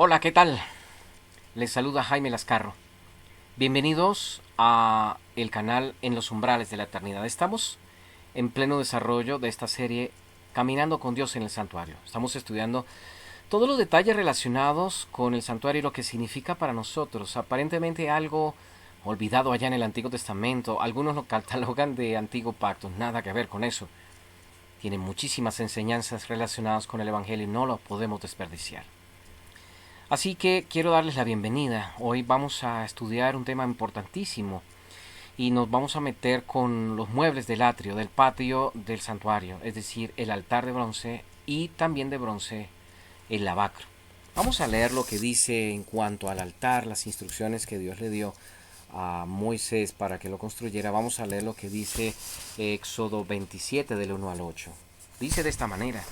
Hola, ¿qué tal? Les saluda Jaime Lascarro. Bienvenidos a el canal En los umbrales de la eternidad. Estamos en pleno desarrollo de esta serie Caminando con Dios en el santuario. Estamos estudiando todos los detalles relacionados con el santuario y lo que significa para nosotros. Aparentemente algo olvidado allá en el Antiguo Testamento. Algunos lo catalogan de Antiguo Pacto. Nada que ver con eso. Tiene muchísimas enseñanzas relacionadas con el Evangelio y no lo podemos desperdiciar. Así que quiero darles la bienvenida. Hoy vamos a estudiar un tema importantísimo y nos vamos a meter con los muebles del atrio, del patio del santuario, es decir, el altar de bronce y también de bronce el lavacro. Vamos a leer lo que dice en cuanto al altar, las instrucciones que Dios le dio a Moisés para que lo construyera. Vamos a leer lo que dice Éxodo 27 del 1 al 8. Dice de esta manera: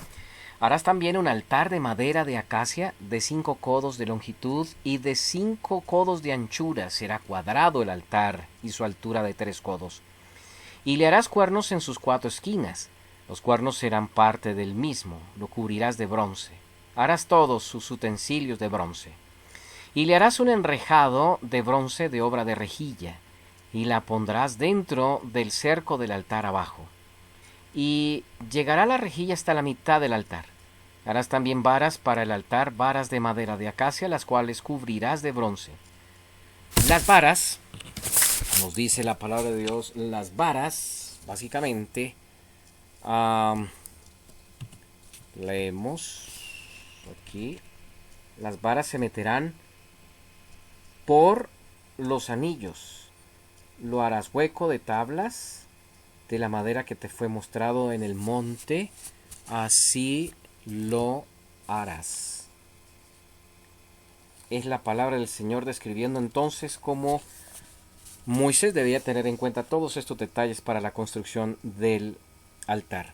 harás también un altar de madera de acacia de 5 codos de longitud y de 5 codos de anchura. Será cuadrado el altar y su altura de 3 codos. Y le harás cuernos en sus 4 esquinas. Los cuernos serán parte del mismo. Lo cubrirás de bronce. Harás todos sus utensilios de bronce. Y le harás un enrejado de bronce de obra de rejilla. Y la pondrás dentro del cerco del altar abajo. Y llegará la rejilla hasta la mitad del altar. Harás también varas para el altar, varas de madera de acacia, las cuales cubrirás de bronce. Las varas, nos dice la palabra de Dios, las varas, básicamente, leemos aquí, las varas se meterán por los anillos. Lo harás hueco de tablas de la madera que te fue mostrado en el monte, así lo harás. Es la palabra del Señor describiendo entonces cómo Moisés debía tener en cuenta todos estos detalles para la construcción del altar.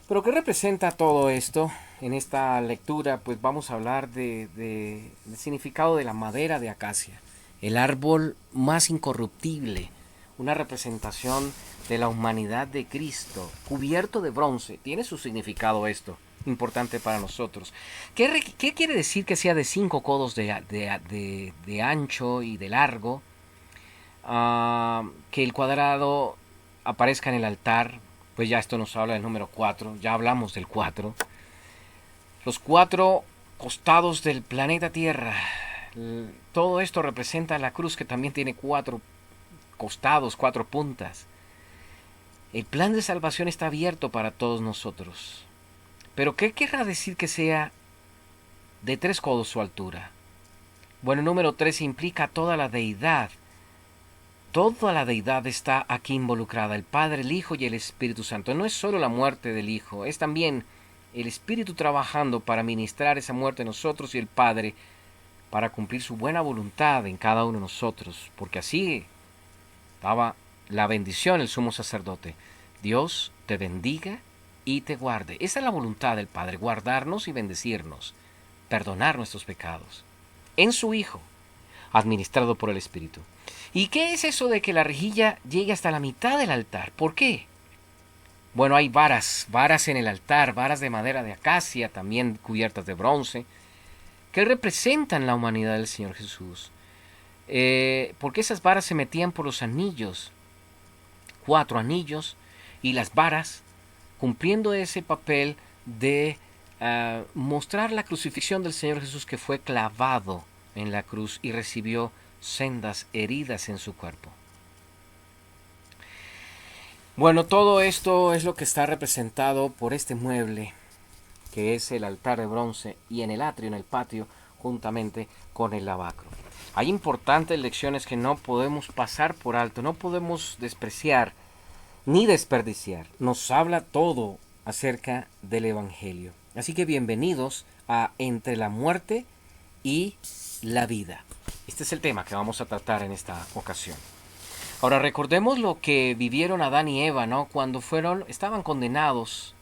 Pero ¿qué representa todo esto? En esta lectura pues vamos a hablar del significado de la madera de acacia, el árbol más incorruptible, una representación de la humanidad de Cristo, cubierto de bronce. Tiene su significado esto, importante para nosotros. ¿Qué quiere decir que sea de 5 codos de ancho y de largo? Que el cuadrado aparezca en el altar, pues ya esto nos habla del número 4, ya hablamos del 4. Los 4 costados del planeta Tierra. Todo esto representa la cruz, que también tiene 4 costados, 4 puntas. El plan de salvación está abierto para todos nosotros. Pero ¿qué querrá decir que sea de 3 codos su altura? Bueno, el número 3 implica toda la deidad. Toda la deidad está aquí involucrada, el Padre, el Hijo y el Espíritu Santo. No es solo la muerte del Hijo, es también el Espíritu trabajando para ministrar esa muerte en nosotros y el Padre para cumplir su buena voluntad en cada uno de nosotros, porque así daba la bendición el sumo sacerdote. Dios te bendiga y te guarde. Esa es la voluntad del Padre, guardarnos y bendecirnos, perdonar nuestros pecados, en su Hijo, administrado por el Espíritu. ¿Y qué es eso de que la rejilla llegue hasta la mitad del altar? ¿Por qué? Bueno, hay varas en el altar, varas de madera de acacia, también cubiertas de bronce, que representan la humanidad del Señor Jesús. Porque esas varas se metían por los anillos, 4 anillos, y las varas, cumpliendo ese papel de mostrar la crucifixión del Señor Jesús, que fue clavado en la cruz y recibió sendas heridas en su cuerpo. Bueno, todo esto es lo que está representado por este mueble, que es el altar de bronce, y en el atrio, en el patio, juntamente con el lavacro. Hay importantes lecciones que no podemos pasar por alto, no podemos despreciar ni desperdiciar. Nos habla todo acerca del Evangelio. Así que bienvenidos a Entre la muerte y la vida. Este es el tema que vamos a tratar en esta ocasión. Ahora recordemos lo que vivieron Adán y Eva, ¿no? Cuando estaban condenados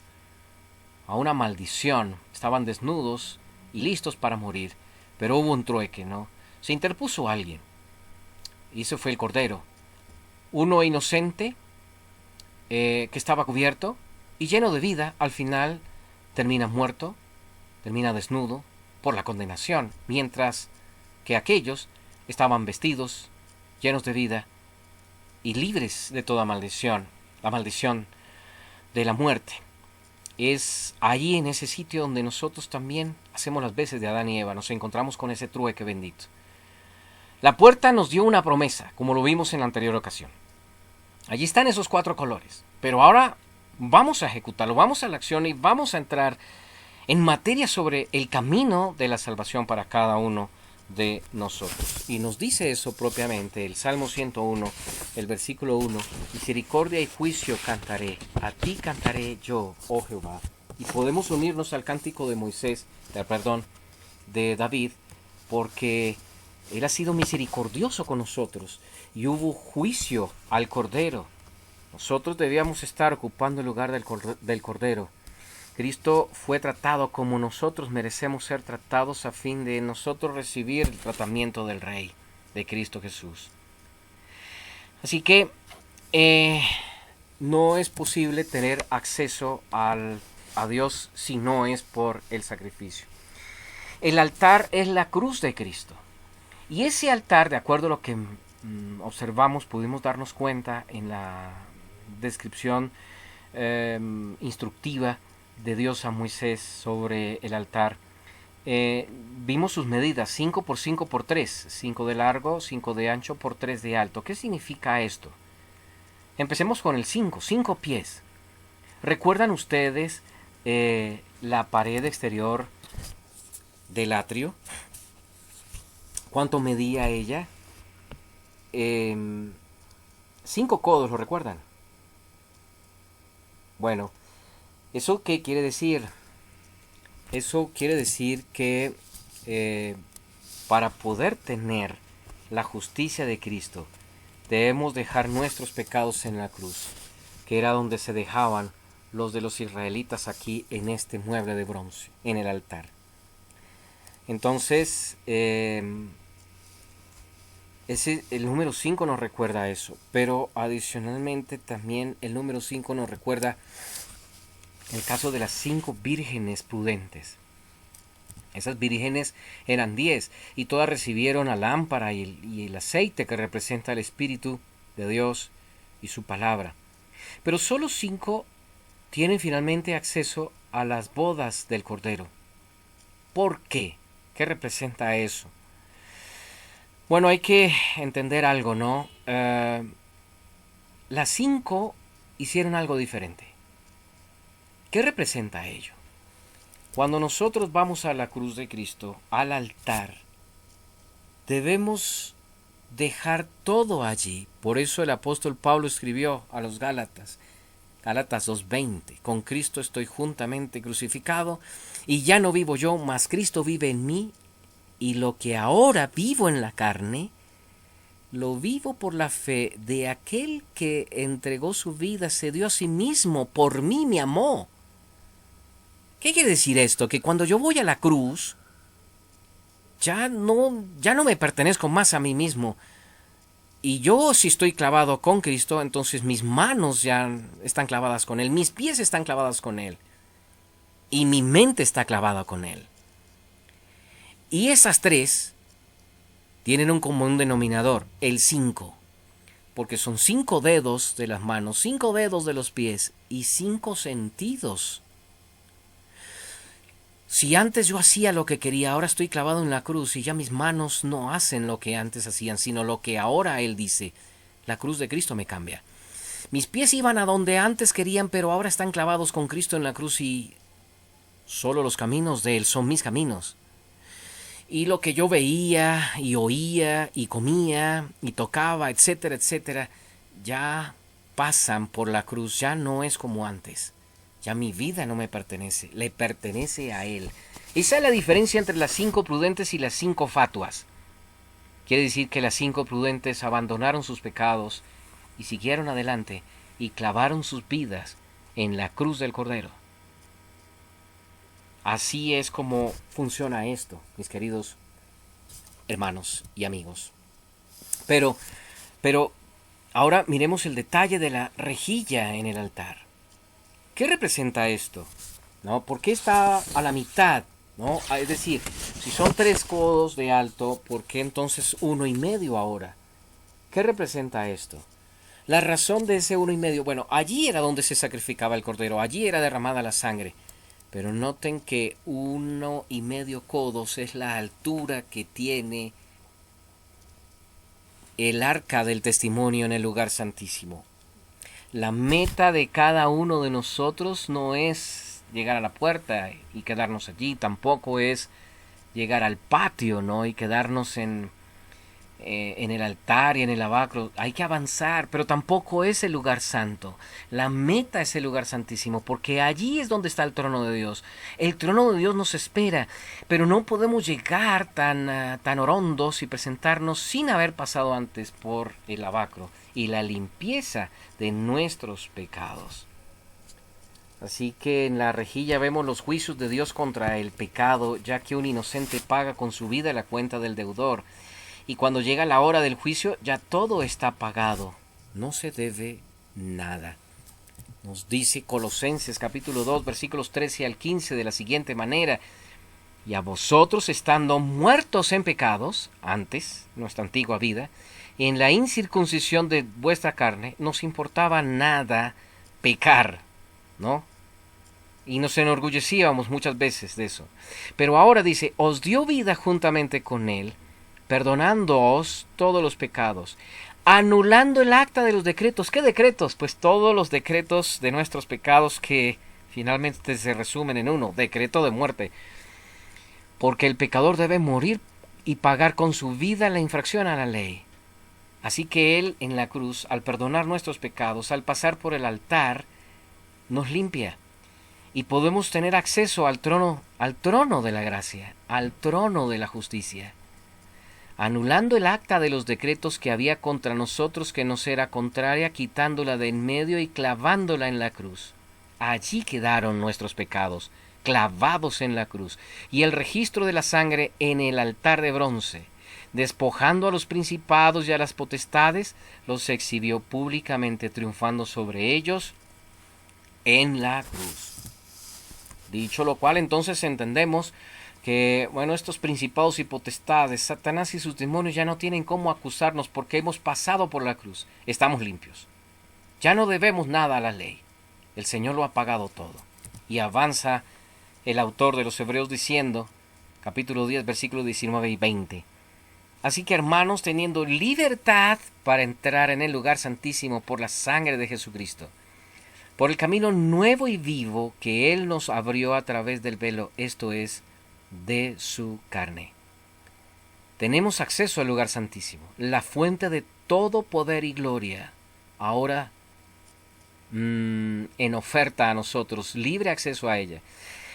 a una maldición, estaban desnudos y listos para morir, pero hubo un trueque, ¿no? Se interpuso alguien, y ese fue el Cordero, uno inocente, que estaba cubierto y lleno de vida, al final termina muerto, termina desnudo, por la condenación, mientras que aquellos estaban vestidos, llenos de vida y libres de toda maldición, la maldición de la muerte. Es allí, en ese sitio, donde nosotros también hacemos las veces de Adán y Eva, nos encontramos con ese trueque bendito. La puerta nos dio una promesa, como lo vimos en la anterior ocasión. Allí están esos 4 colores, pero ahora vamos a ejecutarlo, vamos a la acción y vamos a entrar en materia sobre el camino de la salvación para cada uno de nosotros. Y nos dice eso propiamente el Salmo 101, el versículo 1: misericordia y juicio cantaré, a ti cantaré yo, oh Jehová. Y podemos unirnos al cántico de de David, porque él ha sido misericordioso con nosotros y hubo juicio al Cordero. Nosotros debíamos estar ocupando el lugar del Cordero. Cristo fue tratado como nosotros merecemos ser tratados a fin de nosotros recibir el tratamiento del Rey, de Cristo Jesús. Así que no es posible tener acceso a Dios si no es por el sacrificio. El altar es la cruz de Cristo. Y ese altar, de acuerdo a lo que observamos, pudimos darnos cuenta en la descripción instructiva de Dios a Moisés sobre el altar. Vimos sus medidas: 5 por 5 por 3, 5 de largo, 5 de ancho por 3 de alto. ¿Qué significa esto? Empecemos con el 5 pies. ¿Recuerdan ustedes la pared exterior del atrio? ¿Cuánto medía ella? 5 codos, ¿lo recuerdan? Bueno, ¿eso qué quiere decir? Eso quiere decir que para poder tener la justicia de Cristo, debemos dejar nuestros pecados en la cruz, que era donde se dejaban los de los israelitas aquí en este mueble de bronce, en el altar. Entonces, el número 5 nos recuerda eso, pero adicionalmente también el número 5 nos recuerda el caso de las 5 vírgenes prudentes. Esas vírgenes eran 10 y todas recibieron la lámpara y el aceite que representa el Espíritu de Dios y su palabra. Pero solo 5 tienen finalmente acceso a las bodas del Cordero. ¿Por qué? ¿Qué representa eso? Bueno, hay que entender algo, ¿no? Las 5 hicieron algo diferente. ¿Qué representa ello? Cuando nosotros vamos a la cruz de Cristo, al altar, debemos dejar todo allí. Por eso el apóstol Pablo escribió a los Gálatas, Gálatas 2:20: con Cristo estoy juntamente crucificado, y ya no vivo yo, mas Cristo vive en mí, y lo que ahora vivo en la carne, lo vivo por la fe de aquel que entregó su vida, se dio a sí mismo, por mí me amó. ¿Qué quiere decir esto? Que cuando yo voy a la cruz, ya no me pertenezco más a mí mismo. Y yo, si estoy clavado con Cristo, entonces mis manos ya están clavadas con Él, mis pies están clavados con Él, y mi mente está clavada con Él. Y esas 3 tienen un común denominador, el 5, porque son 5 dedos de las manos, 5 dedos de los pies y 5 sentidos. Si antes yo hacía lo que quería, ahora estoy clavado en la cruz y ya mis manos no hacen lo que antes hacían, sino lo que ahora Él dice. La cruz de Cristo me cambia. Mis pies iban a donde antes querían, pero ahora están clavados con Cristo en la cruz y solo los caminos de Él son mis caminos. Y lo que yo veía y oía y comía y tocaba, etcétera, etcétera, ya pasan por la cruz, ya no es como antes. Ya mi vida no me pertenece, le pertenece a Él. Esa es la diferencia entre las 5 prudentes y las 5 fatuas. Quiere decir que las 5 prudentes abandonaron sus pecados y siguieron adelante y clavaron sus vidas en la cruz del Cordero. Así es como funciona esto, mis queridos hermanos y amigos. Pero ahora miremos el detalle de la rejilla en el altar. ¿Qué representa esto? ¿No? ¿Por qué está a la mitad ¿no? Es decir, si son 3 codos de alto, ¿por qué entonces 1,5 ahora? ¿Qué representa esto? La razón de ese 1,5, bueno, allí era donde se sacrificaba el cordero, allí era derramada la sangre. Pero noten que 1,5 codos es la altura que tiene el arca del testimonio en el lugar santísimo. La meta de cada uno de nosotros no es llegar a la puerta y quedarnos allí, tampoco es llegar al patio, ¿no? Y quedarnos en el altar y en el lavacro. Hay que avanzar, pero tampoco es el lugar santo. La meta es el lugar santísimo, porque allí es donde está el trono de Dios. El trono de Dios nos espera, pero no podemos llegar tan orondos y presentarnos sin haber pasado antes por el lavacro y la limpieza de nuestros pecados. Así que en la rejilla vemos los juicios de Dios contra el pecado, ya que un inocente paga con su vida la cuenta del deudor. Y cuando llega la hora del juicio, ya todo está pagado. No se debe nada. Nos dice Colosenses capítulo 2, versículos 13 al 15 de la siguiente manera: y a vosotros, estando muertos en pecados, antes, nuestra antigua vida, en la incircuncisión de vuestra carne, nos importaba nada pecar, ¿no? Y nos enorgullecíamos muchas veces de eso. Pero ahora dice, os dio vida juntamente con él, perdonándoos todos los pecados, anulando el acta de los decretos. ¿Qué decretos? Pues todos los decretos de nuestros pecados, que finalmente se resumen en uno: decreto de muerte. Porque el pecador debe morir y pagar con su vida la infracción a la ley. Así que Él en la cruz, al perdonar nuestros pecados, al pasar por el altar, nos limpia. Y podemos tener acceso al trono de la gracia, al trono de la justicia, anulando el acta de los decretos que había contra nosotros, que nos era contraria, quitándola de en medio y clavándola en la cruz. Allí quedaron nuestros pecados, clavados en la cruz, y el registro de la sangre en el altar de bronce. Despojando a los principados y a las potestades, los exhibió públicamente, triunfando sobre ellos en la cruz. Dicho lo cual, entonces entendemos que, bueno, estos principados y potestades, Satanás y sus demonios ya no tienen cómo acusarnos, porque hemos pasado por la cruz. Estamos limpios. Ya no debemos nada a la ley. El Señor lo ha pagado todo. Y avanza el autor de los Hebreos diciendo, capítulo 10, versículos 19 y 20. Así que, hermanos, teniendo libertad para entrar en el lugar santísimo por la sangre de Jesucristo, por el camino nuevo y vivo que Él nos abrió a través del velo, esto es, de su carne. Tenemos acceso al lugar santísimo, la fuente de todo poder y gloria, ahora en oferta a nosotros, libre acceso a ella,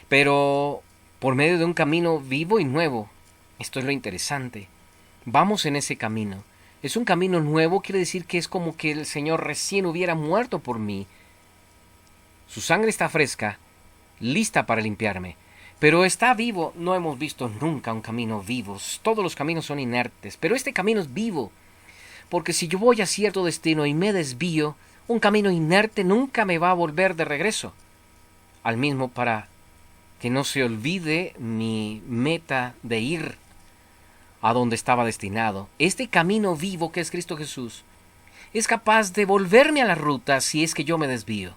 pero por medio de un camino vivo y nuevo. Esto es lo interesante. Vamos en ese camino. Es un camino nuevo, quiere decir que es como que el Señor recién hubiera muerto por mí. Su sangre está fresca, lista para limpiarme. Pero está vivo. No hemos visto nunca un camino vivo. Todos los caminos son inertes, pero este camino es vivo. Porque si yo voy a cierto destino y me desvío, un camino inerte nunca me va a volver de regreso al mismo, para que no se olvide mi meta de ir a donde estaba destinado. Este camino vivo que es Cristo Jesús es capaz de volverme a la ruta si es que yo me desvío.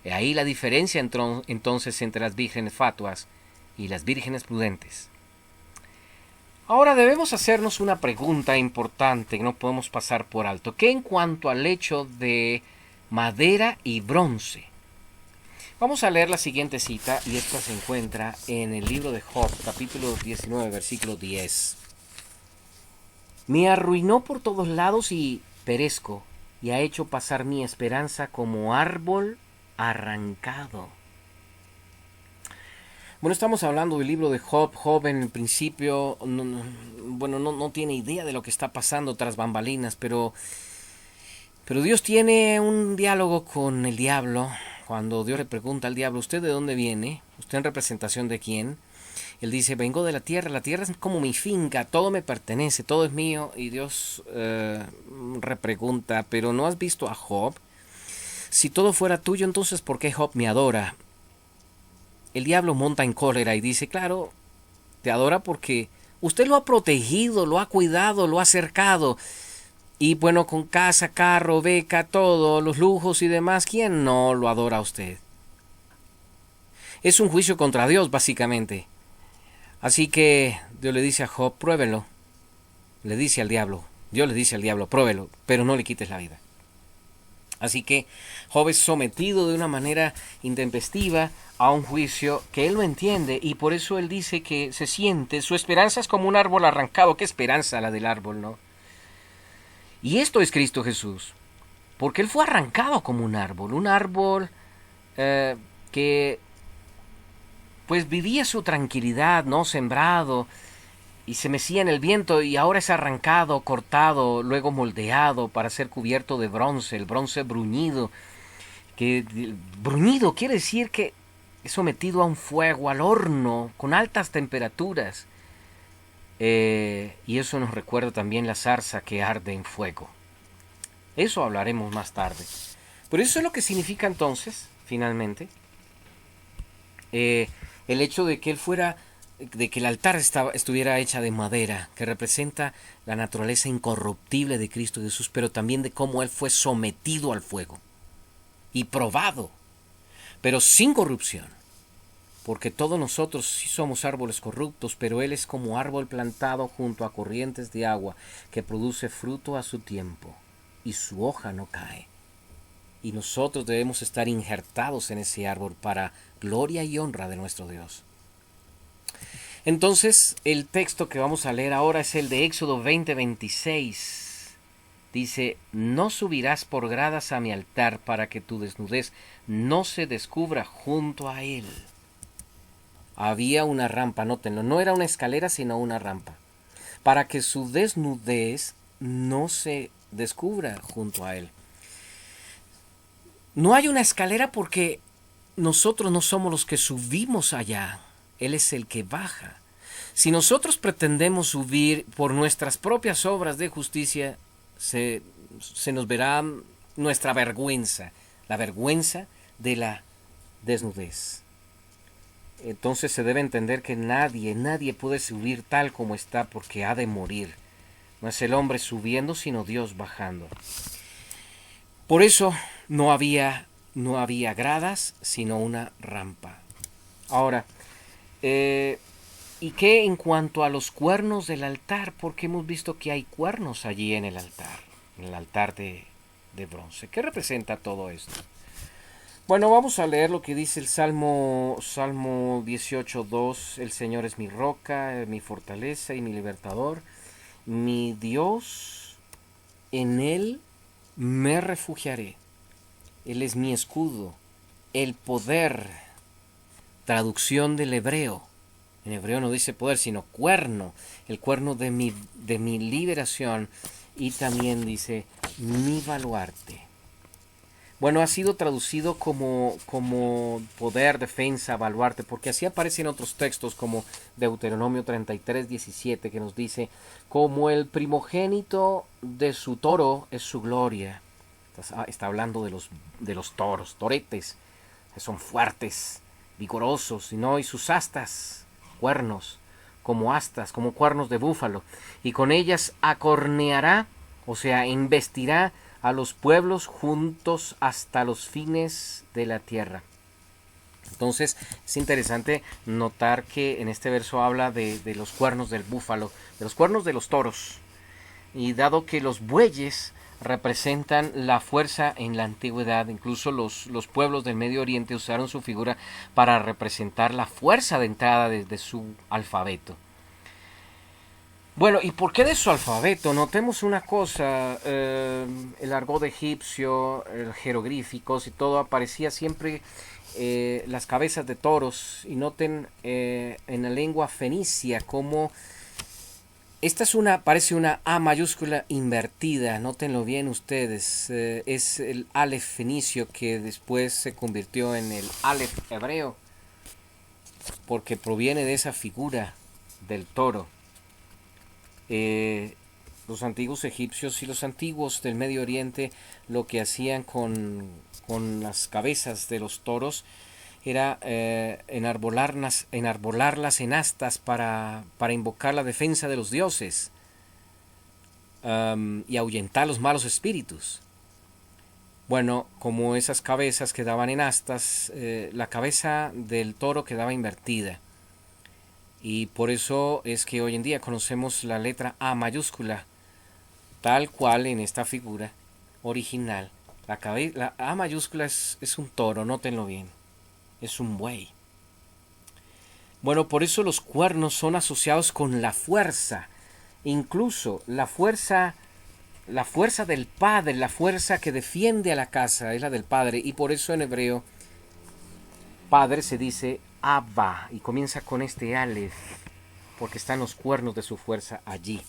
Y ahí la diferencia entonces entre las vírgenes fatuas y las vírgenes prudentes. Ahora debemos hacernos una pregunta importante que no podemos pasar por alto, que en cuanto al hecho de madera y bronce. Vamos a leer la siguiente cita, y esta se encuentra en el libro de Job, capítulo 19, versículo 10. Me arruinó por todos lados y perezco, y ha hecho pasar mi esperanza como árbol arrancado. Bueno, estamos hablando del libro de Job. Job en el principio no tiene idea de lo que está pasando tras bambalinas, pero Dios tiene un diálogo con el diablo. Cuando Dios le pregunta al diablo, ¿usted de dónde viene? ¿Usted en representación de quién? Él dice, vengo de la tierra es como mi finca, todo me pertenece, todo es mío. Y Dios repregunta, ¿pero no has visto a Job? Si todo fuera tuyo, entonces ¿por qué Job me adora? el diablo monta en cólera y dice, claro, te adora porque usted lo ha protegido, lo ha cuidado, lo ha cercado. Y bueno, con casa, carro, beca, todo, los lujos y demás, ¿quién no lo adora a usted? Es un juicio contra Dios, básicamente. Así que Dios le dice a Job, pruébelo. Le dice al diablo, Dios le dice al diablo, pruébelo, pero no le quites la vida. Así que Job es sometido de una manera intempestiva a un juicio que él no entiende, y por eso él dice que se siente, su esperanza es como un árbol arrancado. ¿Qué esperanza la del árbol, no? Y esto es Cristo Jesús, porque él fue arrancado como un árbol que pues vivía su tranquilidad, no sembrado, y se mecía en el viento, y ahora es arrancado, cortado, luego moldeado para ser cubierto de bronce, el bronce bruñido, que bruñido quiere decir que es sometido a un fuego, al horno, con altas temperaturas. Y eso nos recuerda también la zarza que arde en fuego. Eso hablaremos más tarde. Pero eso es lo que significa entonces, finalmente, el hecho de que él fuera, de que el altar estuviera hecha de madera, que representa la naturaleza incorruptible de Cristo Jesús, pero también de cómo él fue sometido al fuego y probado, pero sin corrupción. Porque todos nosotros sí somos árboles corruptos, pero él es como árbol plantado junto a corrientes de agua, que produce fruto a su tiempo, y su hoja no cae. Y nosotros debemos estar injertados en ese árbol para gloria y honra de nuestro Dios. Entonces, el texto que vamos a leer ahora es el de Éxodo 20:26. Dice, no subirás por gradas a mi altar para que tu desnudez no se descubra junto a él. Había una rampa, nótenlo, no era una escalera sino una rampa, para que su desnudez no se descubra junto a él. No hay una escalera porque nosotros no somos los que subimos allá, él es el que baja. Si nosotros pretendemos subir por nuestras propias obras de justicia, se nos verá nuestra vergüenza, la vergüenza de la desnudez. Entonces se debe entender que nadie puede subir tal como está, porque ha de morir. No es el hombre subiendo, sino Dios bajando. Por eso no había gradas, sino una rampa. Ahora, ¿y qué en cuanto a los cuernos del altar? Porque hemos visto que hay cuernos allí en el altar de bronce. ¿Qué representa todo esto? Bueno, vamos a leer lo que dice el Salmo 18:2. El Señor es mi roca, mi fortaleza y mi libertador. Mi Dios, en Él me refugiaré. Él es mi escudo, el poder. Traducción del hebreo. En hebreo no dice poder, sino cuerno. El cuerno de mi liberación. Y también dice mi baluarte. Bueno, ha sido traducido como poder, defensa, baluarte, porque así aparece en otros textos como Deuteronomio 33:17, que nos dice, como el primogénito de su toro es su gloria. Está hablando de los toros, toretes, que son fuertes, vigorosos, ¿no? Y sus astas, cuernos, como cuernos de búfalo, y con ellas acorneará, o sea, embestirá a los pueblos juntos hasta los fines de la tierra. Entonces es interesante notar que en este verso habla de los cuernos del búfalo, de los cuernos de los toros. Y dado que los bueyes representan la fuerza en la antigüedad, incluso los pueblos del Medio Oriente usaron su figura para representar la fuerza de entrada de su alfabeto. Bueno, ¿y por qué de su alfabeto? Notemos una cosa, el argot egipcio, jeroglíficos y todo, aparecía siempre las cabezas de toros. Y noten en la lengua fenicia como esta parece una A mayúscula invertida, nótenlo bien ustedes, es el Aleph fenicio que después se convirtió en el Aleph hebreo, porque proviene de esa figura del toro. Los antiguos egipcios y los antiguos del Medio Oriente lo que hacían con las cabezas de los toros era enarbolarlas en astas para invocar la defensa de los dioses y ahuyentar los malos espíritus. Bueno, como esas cabezas quedaban en astas, la cabeza del toro quedaba invertida. Y por eso es que hoy en día conocemos la letra A mayúscula, tal cual en esta figura original. La A mayúscula es un toro, nótenlo bien, es un buey. Bueno, por eso los cuernos son asociados con la fuerza, incluso la fuerza del padre, la fuerza que defiende a la casa, es la del padre, y por eso en hebreo padre se dice Abba, y comienza con este Aleph, porque están los cuernos de su fuerza allí.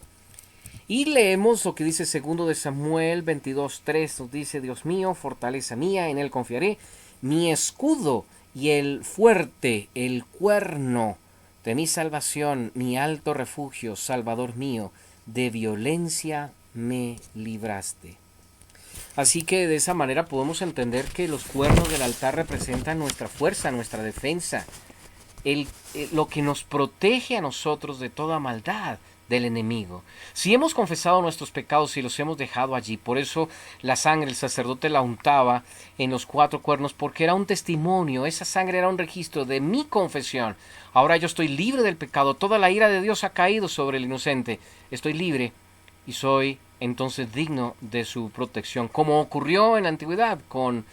Y leemos lo que dice segundo de Samuel 22:3, nos dice: Dios mío, fortaleza mía, en él confiaré, mi escudo y el fuerte, el cuerno de mi salvación, mi alto refugio, Salvador mío, de violencia me libraste. Así que de esa manera podemos entender que los cuernos del altar representan nuestra fuerza, nuestra defensa, lo que nos protege a nosotros de toda maldad del enemigo. Si hemos confesado nuestros pecados y los hemos dejado allí, por eso la sangre el sacerdote la untaba en los 4 cuernos, porque era un testimonio, esa sangre era un registro de mi confesión. Ahora yo estoy libre del pecado, toda la ira de Dios ha caído sobre el inocente, estoy libre y soy entonces digno de su protección, como ocurrió en la antigüedad con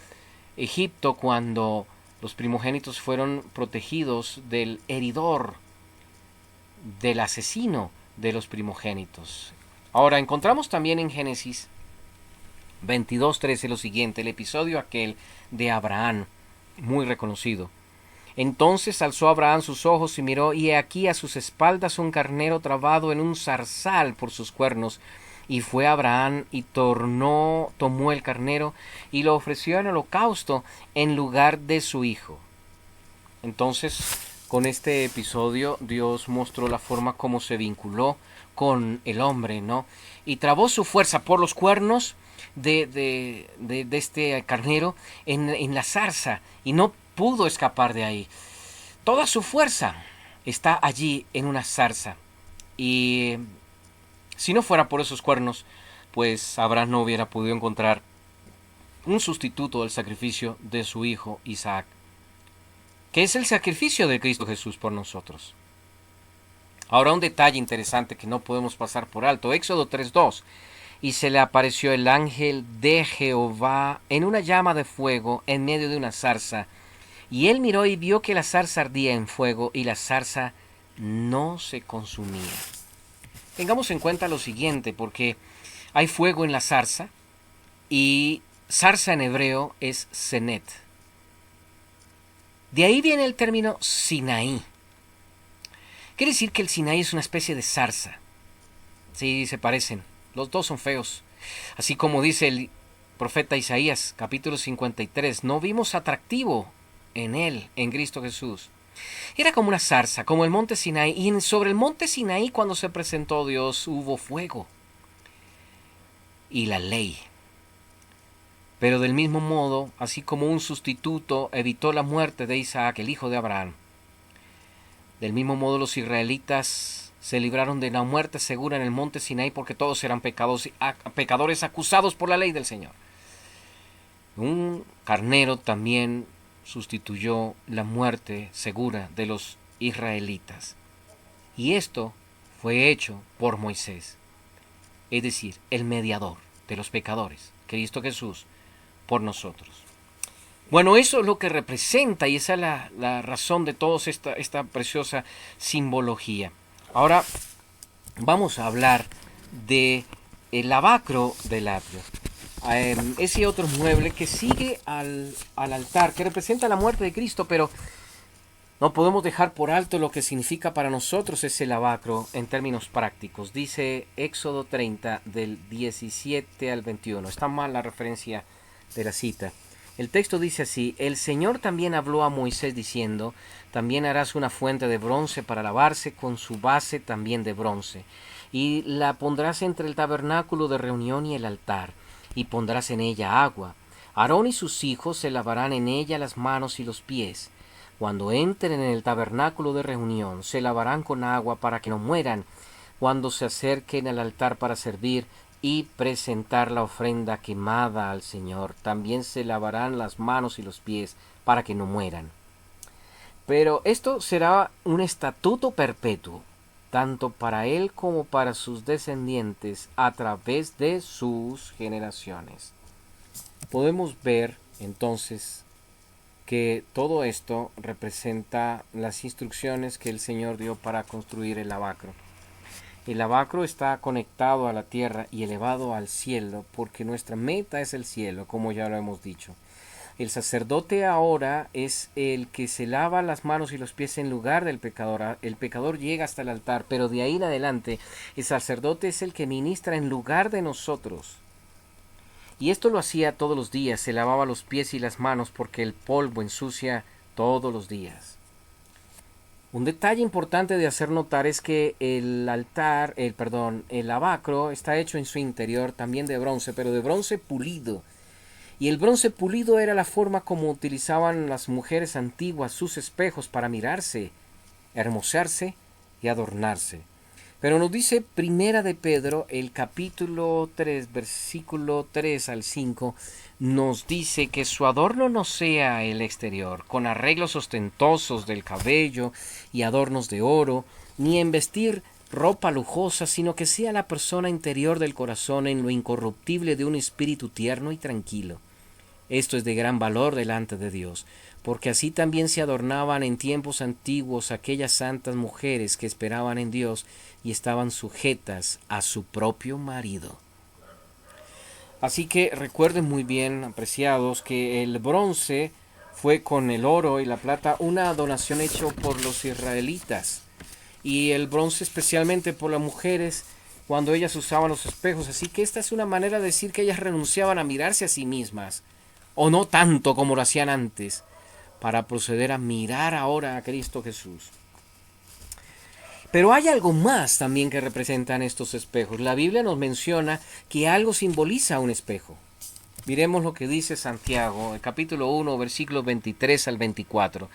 Egipto, cuando los primogénitos fueron protegidos del heridor, del asesino de los primogénitos. Ahora encontramos también en Génesis 22:13 lo siguiente, el episodio aquel de Abraham, muy reconocido. Entonces alzó Abraham sus ojos y miró, y he aquí a sus espaldas un carnero trabado en un zarzal por sus cuernos. Y fue Abraham y tomó el carnero y lo ofreció en holocausto en lugar de su hijo. Entonces, con este episodio, Dios mostró la forma como se vinculó con el hombre, ¿no? Y trabó su fuerza por los cuernos de este carnero en la zarza, y no pudo escapar de ahí. Toda su fuerza está allí en una zarza. Y si no fuera por esos cuernos, pues Abraham no hubiera podido encontrar un sustituto del sacrificio de su hijo Isaac, que es el sacrificio de Cristo Jesús por nosotros. Ahora un detalle interesante que no podemos pasar por alto. Éxodo 3:2. Y se le apareció el ángel de Jehová en una llama de fuego en medio de una zarza. Y él miró y vio que la zarza ardía en fuego y la zarza no se consumía. Tengamos en cuenta lo siguiente, porque hay fuego en la zarza, y zarza en hebreo es senet. De ahí viene el término Sinaí. Quiere decir que el Sinaí es una especie de zarza. Sí, se parecen. Los dos son feos. Así como dice el profeta Isaías, capítulo 53, no vimos atractivo en él, en Cristo Jesús. Era como una zarza, como el monte Sinaí, y sobre el monte Sinaí, cuando se presentó Dios, hubo fuego y la ley. Pero del mismo modo, así como un sustituto evitó la muerte de Isaac, el hijo de Abraham, del mismo modo los israelitas se libraron de la muerte segura en el monte Sinaí, porque todos eran pecadores acusados por la ley del Señor. Un carnero también sustituyó la muerte segura de los israelitas. Y esto fue hecho por Moisés, es decir, el mediador de los pecadores, Cristo Jesús, por nosotros. Bueno, eso es lo que representa, y esa es la razón de toda esta preciosa simbología. Ahora vamos a hablar de el lavacro del atrio. Ese otro mueble que sigue al altar, que representa la muerte de Cristo, pero no podemos dejar por alto lo que significa para nosotros ese lavacro en términos prácticos. Dice Éxodo 30 del 17 al 21. Está mal la referencia de la cita. El texto dice así: el Señor también habló a Moisés diciendo: también harás una fuente de bronce para lavarse, con su base también de bronce, y la pondrás entre el tabernáculo de reunión y el altar, y pondrás en ella agua. Aarón y sus hijos se lavarán en ella las manos y los pies. Cuando entren en el tabernáculo de reunión, se lavarán con agua para que no mueran. Cuando se acerquen al altar para servir y presentar la ofrenda quemada al Señor, también se lavarán las manos y los pies para que no mueran. Pero esto será un estatuto perpetuo, tanto para él como para sus descendientes a través de sus generaciones. Podemos ver entonces que todo esto representa las instrucciones que el Señor dio para construir el lavacro. El lavacro está conectado a la tierra y elevado al cielo porque nuestra meta es el cielo, como ya lo hemos dicho. El sacerdote ahora es el que se lava las manos y los pies en lugar del pecador. El pecador llega hasta el altar, pero de ahí en adelante el sacerdote es el que ministra en lugar de nosotros. Y esto lo hacía todos los días, se lavaba los pies y las manos porque el polvo ensucia todos los días. Un detalle importante de hacer notar es que el lavacro está hecho en su interior también de bronce, pero de bronce pulido. Y el bronce pulido era la forma como utilizaban las mujeres antiguas sus espejos para mirarse, hermosearse y adornarse. Pero nos dice Primera de Pedro, el capítulo 3, versículo 3 al 5, nos dice que su adorno no sea el exterior, con arreglos ostentosos del cabello y adornos de oro, ni en vestir ropa lujosa, sino que sea la persona interior del corazón en lo incorruptible de un espíritu tierno y tranquilo. Esto es de gran valor delante de Dios, porque así también se adornaban en tiempos antiguos aquellas santas mujeres que esperaban en Dios y estaban sujetas a su propio marido. Así que recuerden muy bien, apreciados, que el bronce fue con el oro y la plata una donación hecha por los israelitas, y el bronce especialmente por las mujeres cuando ellas usaban los espejos. Así que esta es una manera de decir que ellas renunciaban a mirarse a sí mismas, o no tanto como lo hacían antes, para proceder a mirar ahora a Cristo Jesús. Pero hay algo más también que representan estos espejos. La Biblia nos menciona que algo simboliza un espejo. Miremos lo que dice Santiago, el capítulo 1, versículos 23 al 24.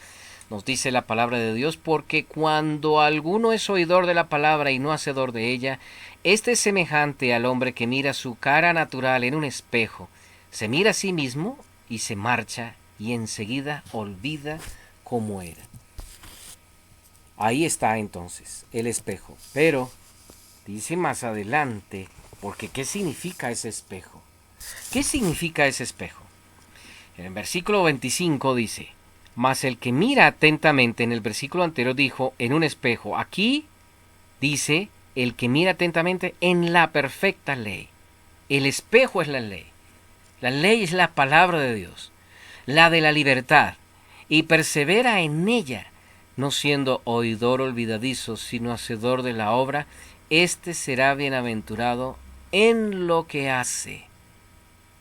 Nos dice la palabra de Dios: porque cuando alguno es oidor de la palabra y no hacedor de ella, este es semejante al hombre que mira su cara natural en un espejo, se mira a sí mismo y se marcha y enseguida olvida cómo era. Ahí está entonces el espejo. Pero dice más adelante, porque ¿qué significa ese espejo? ¿Qué significa ese espejo? En el versículo 25 dice: mas el que mira atentamente, en el versículo anterior dijo en un espejo, aquí dice el que mira atentamente en la perfecta ley. El espejo es la ley. La ley es la palabra de Dios, la de la libertad, y persevera en ella, no siendo oidor olvidadizo, sino hacedor de la obra, éste será bienaventurado en lo que hace.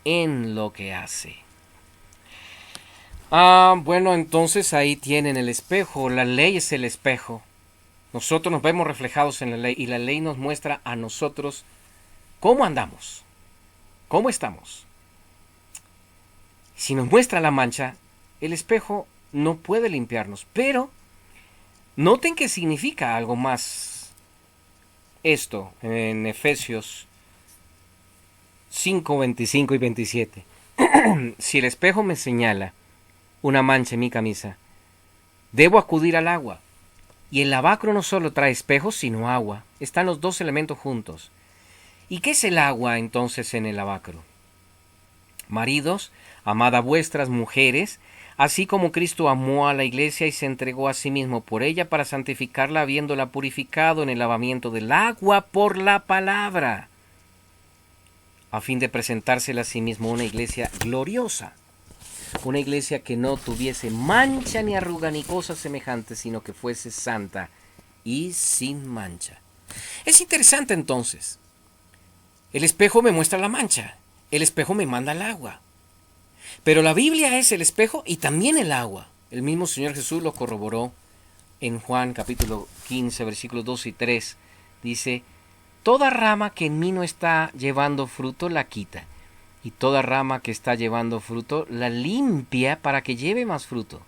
En lo que hace. Bueno, entonces ahí tienen el espejo. La ley es el espejo. Nosotros nos vemos reflejados en la ley y la ley nos muestra a nosotros cómo andamos, cómo estamos. Si nos muestra la mancha, el espejo no puede limpiarnos. Pero noten que significa algo más esto en Efesios 5, 25 y 27. Si el espejo me señala una mancha en mi camisa, debo acudir al agua. Y el lavacro no solo trae espejos, sino agua. Están los dos elementos juntos. ¿Y qué es el agua entonces en el lavacro? Maridos, amad a vuestras mujeres, así como Cristo amó a la iglesia y se entregó a sí mismo por ella para santificarla, habiéndola purificado en el lavamiento del agua por la palabra, a fin de presentársela a sí mismo una iglesia gloriosa, una iglesia que no tuviese mancha ni arruga ni cosa semejante, sino que fuese santa y sin mancha. Es interesante entonces. El espejo me muestra la mancha. El espejo me manda al agua. Pero la Biblia es el espejo y también el agua. El mismo Señor Jesús lo corroboró en Juan capítulo 15, versículos 2 y 3. Dice: toda rama que en mí no está llevando fruto la quita, y toda rama que está llevando fruto la limpia para que lleve más fruto.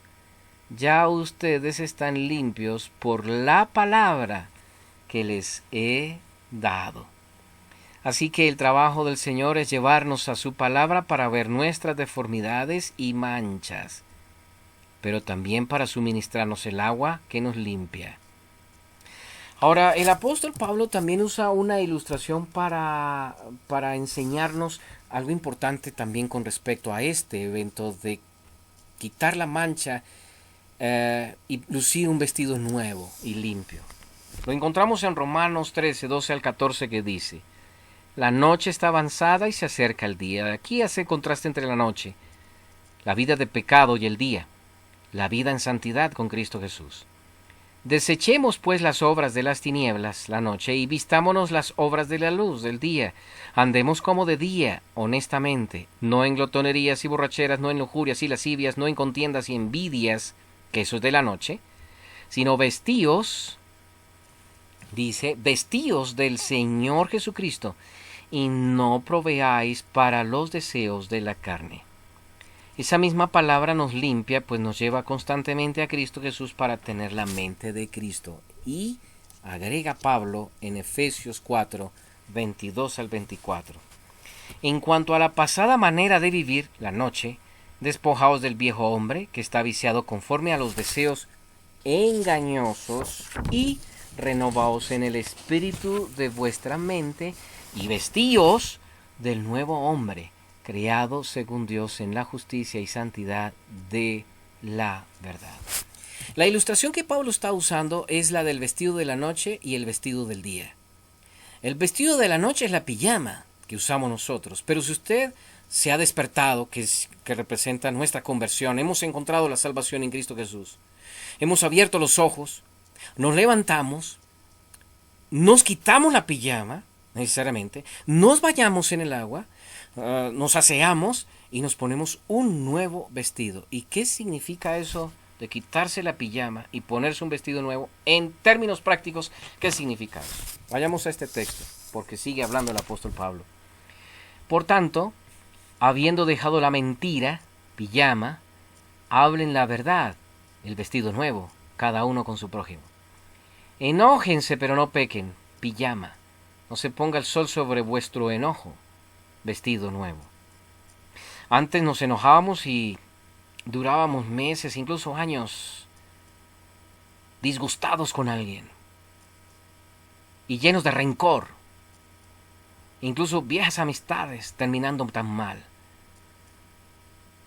ya ustedes están limpios por la palabra que les he dado. Así que el trabajo del Señor es llevarnos a su palabra para ver nuestras deformidades y manchas, pero también para suministrarnos el agua que nos limpia. Ahora, el apóstol Pablo también usa una ilustración para enseñarnos algo importante también con respecto a este evento de quitar la mancha y lucir un vestido nuevo y limpio. Lo encontramos en Romanos 13, 12 al 14, que dice: la noche está avanzada y se acerca el día. Aquí hace contraste entre la noche, la vida de pecado, y el día, la vida en santidad con Cristo Jesús. Desechemos pues las obras de las tinieblas, la noche, y vistámonos las obras de la luz, del día. Andemos como de día, honestamente, no en glotonerías y borracheras, no en lujurias y lascivias, no en contiendas y envidias, que eso es de la noche, sino vestíos, dice, vestíos del Señor Jesucristo, y no proveáis para los deseos de la carne. Esa misma palabra nos limpia, pues nos lleva constantemente a Cristo Jesús para tener la mente de Cristo. Y agrega Pablo en Efesios 4, 22 al 24. En cuanto a la pasada manera de vivir, la noche, despojaos del viejo hombre, que está viciado conforme a los deseos engañosos, y renovaos en el espíritu de vuestra mente, y vestíos del nuevo hombre, creado según Dios en la justicia y santidad de la verdad. La ilustración que Pablo está usando es la del vestido de la noche y el vestido del día. El vestido de la noche es la pijama que usamos nosotros, pero si usted se ha despertado, que representa nuestra conversión, hemos encontrado la salvación en Cristo Jesús, hemos abierto los ojos, nos levantamos, nos quitamos la pijama, necesariamente, nos bañamos en el agua, nos aseamos y nos ponemos un nuevo vestido. ¿Y qué significa eso de quitarse la pijama y ponerse un vestido nuevo? En términos prácticos, ¿qué significa eso? Vayamos a este texto, porque sigue hablando el apóstol Pablo. Por tanto, habiendo dejado la mentira, pijama, hablen la verdad, el vestido nuevo, cada uno con su prójimo. Enójense, pero no pequen, pijama. No se ponga el sol sobre vuestro enojo, vestido nuevo. Antes nos enojábamos y durábamos meses, incluso años, disgustados con alguien y llenos de rencor, incluso viejas amistades terminando tan mal.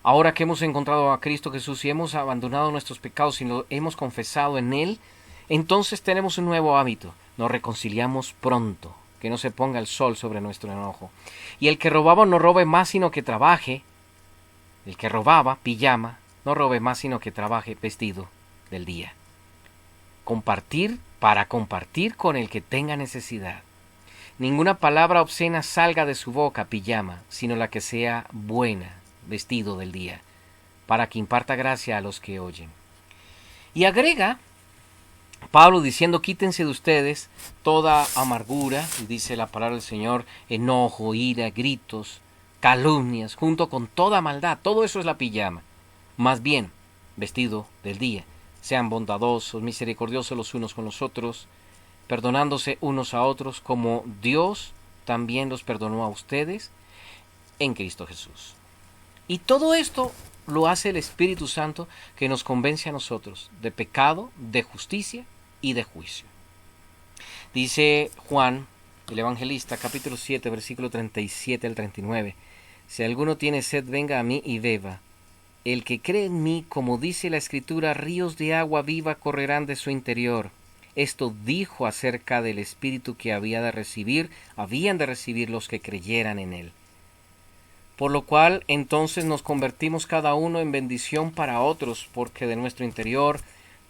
Ahora que hemos encontrado a Cristo Jesús y hemos abandonado nuestros pecados y lo hemos confesado en Él, entonces tenemos un nuevo hábito: nos reconciliamos pronto. Que no se ponga el sol sobre nuestro enojo. Y el que robaba no robe más sino que trabaje. El que robaba, pijama, no robe más sino que trabaje, vestido del día. Compartir para compartir con el que tenga necesidad. Ninguna palabra obscena salga de su boca, pijama, sino la que sea buena, vestido del día, para que imparta gracia a los que oyen. Y agrega Pablo diciendo: quítense de ustedes toda amargura, y dice la palabra del Señor, enojo, ira, gritos, calumnias, junto con toda maldad. Todo eso es la pijama. Más bien, vestido del día. Sean bondadosos, misericordiosos los unos con los otros, perdonándose unos a otros, como Dios también los perdonó a ustedes en Cristo Jesús. Y todo esto lo hace el Espíritu Santo, que nos convence a nosotros de pecado, de justicia y de juicio. Dice Juan, el evangelista, capítulo 7, versículo 37 al 39. Si alguno tiene sed, venga a mí y beba. El que cree en mí, como dice la Escritura, ríos de agua viva correrán de su interior. Esto dijo acerca del Espíritu que habían de recibir los que creyeran en él. Por lo cual entonces nos convertimos cada uno en bendición para otros, porque de nuestro interior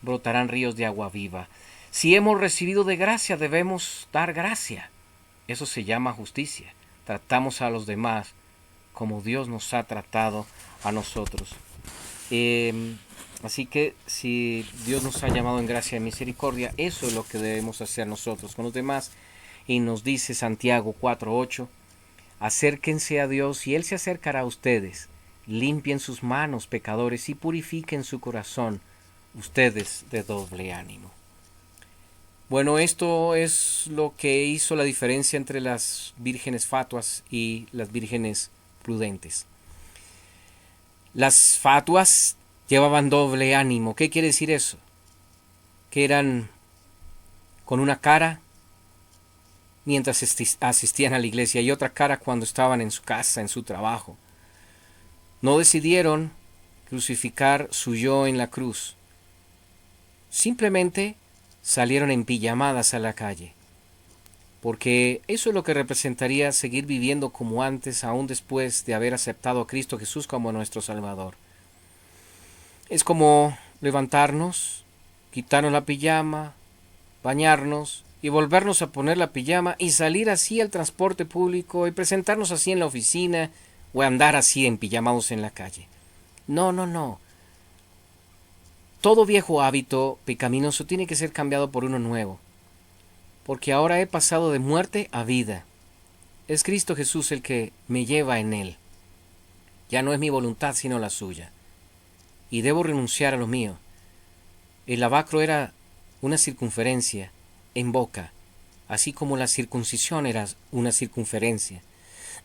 brotarán ríos de agua viva. Si hemos recibido de gracia, debemos dar gracia. Eso se llama justicia. Tratamos a los demás como Dios nos ha tratado a nosotros. Así que si Dios nos ha llamado en gracia y misericordia, eso es lo que debemos hacer nosotros con los demás. Y nos dice Santiago 4:8, acérquense a Dios y Él se acercará a ustedes. Limpien sus manos, pecadores, y purifiquen su corazón, ustedes de doble ánimo. Bueno, esto es lo que hizo la diferencia entre las vírgenes fatuas y las vírgenes prudentes. Las fatuas llevaban doble ánimo. ¿Qué quiere decir eso? Que eran con una cara mientras asistían a la iglesia y otra cara cuando estaban en su casa, en su trabajo. No decidieron crucificar su yo en la cruz. Simplemente salieron en pijamadas a la calle. Porque eso es lo que representaría seguir viviendo como antes, aún después de haber aceptado a Cristo Jesús como nuestro Salvador. Es como levantarnos, quitarnos la pijama, bañarnos y volvernos a poner la pijama y salir así al transporte público y presentarnos así en la oficina o andar así en pijamados en la calle. No, no, no. Todo viejo hábito pecaminoso tiene que ser cambiado por uno nuevo, porque ahora he pasado de muerte a vida. Es Cristo Jesús el que me lleva en él. Ya no es mi voluntad sino la suya. Y debo renunciar a lo mío. El lavacro era una circunferencia en boca, así como la circuncisión era una circunferencia.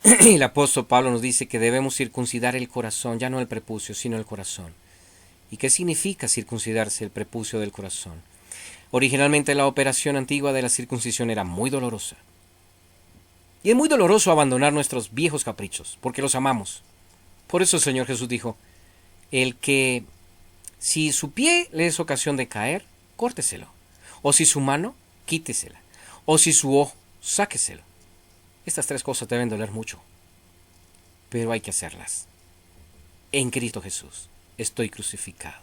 El apóstol Pablo nos dice que debemos circuncidar el corazón, ya no el prepucio, sino el corazón. ¿Y qué significa circuncidarse el prepucio del corazón? Originalmente la operación antigua de la circuncisión era muy dolorosa. Y es muy doloroso abandonar nuestros viejos caprichos, porque los amamos. Por eso el Señor Jesús dijo, el que si su pie le es ocasión de caer, córteselo. O si su mano, quítesela. O si su ojo, sáqueselo. Estas tres cosas deben doler mucho, pero hay que hacerlas. En Cristo Jesús estoy crucificado.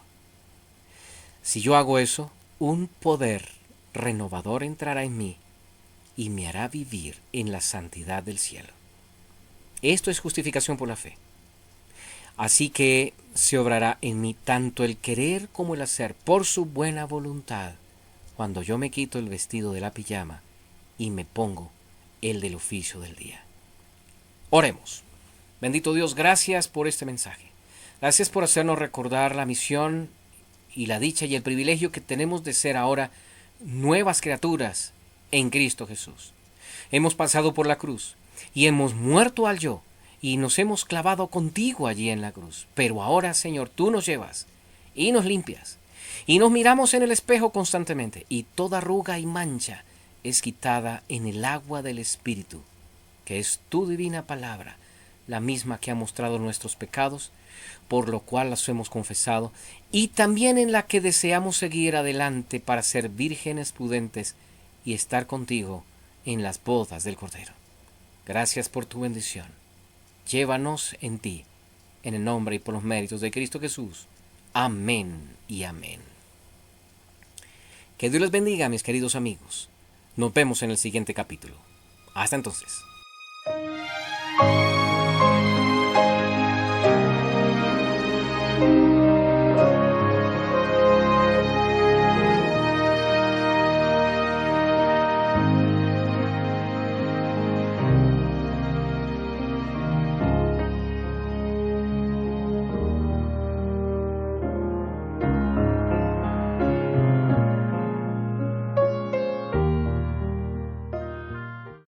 Si yo hago eso, un poder renovador entrará en mí y me hará vivir en la santidad del cielo. Esto es justificación por la fe. Así que se obrará en mí tanto el querer como el hacer por su buena voluntad, cuando yo me quito el vestido de la pijama y me pongo el del oficio del día. Oremos. Bendito Dios, gracias por este mensaje. Gracias por hacernos recordar la misión y la dicha y el privilegio que tenemos de ser ahora nuevas criaturas en Cristo Jesús. Hemos pasado por la cruz y hemos muerto al yo y nos hemos clavado contigo allí en la cruz. Pero ahora, Señor, tú nos llevas y nos limpias y nos miramos en el espejo constantemente y toda arruga y mancha es quitada en el agua del Espíritu, que es tu divina palabra, la misma que ha mostrado nuestros pecados, por lo cual las hemos confesado, y también en la que deseamos seguir adelante para ser vírgenes prudentes y estar contigo en las bodas del Cordero. Gracias por tu bendición. Llévanos en ti, en el nombre y por los méritos de Cristo Jesús. Amén y amén. Que Dios les bendiga, mis queridos amigos. Nos vemos en el siguiente capítulo. Hasta entonces.